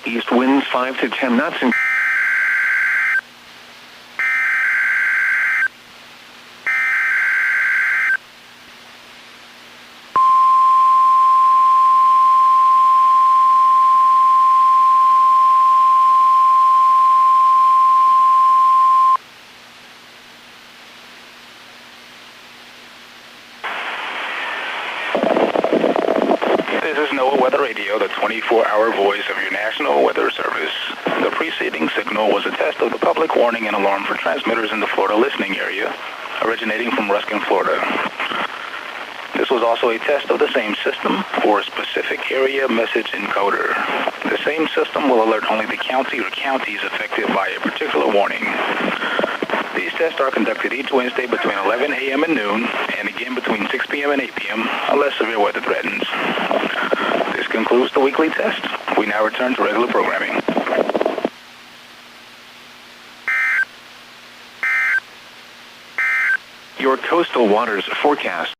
East winds 5 to 10 knots and This is NOAA Weather Radio, the 24-hour voice of your National Weather Service. The preceding signal was a test of the public warning and alarm for transmitters in the Florida listening area, originating from Ruskin, Florida. This was also a test of the same system for a specific area message encoder. The same system will alert only the county or counties affected by a particular warning. These tests are conducted each Wednesday between 11 a.m. and noon, and again between 6 p.m. and 8 p.m., unless severe weather threatens. This concludes the weekly test. We now return to regular programming. your coastal waters forecast.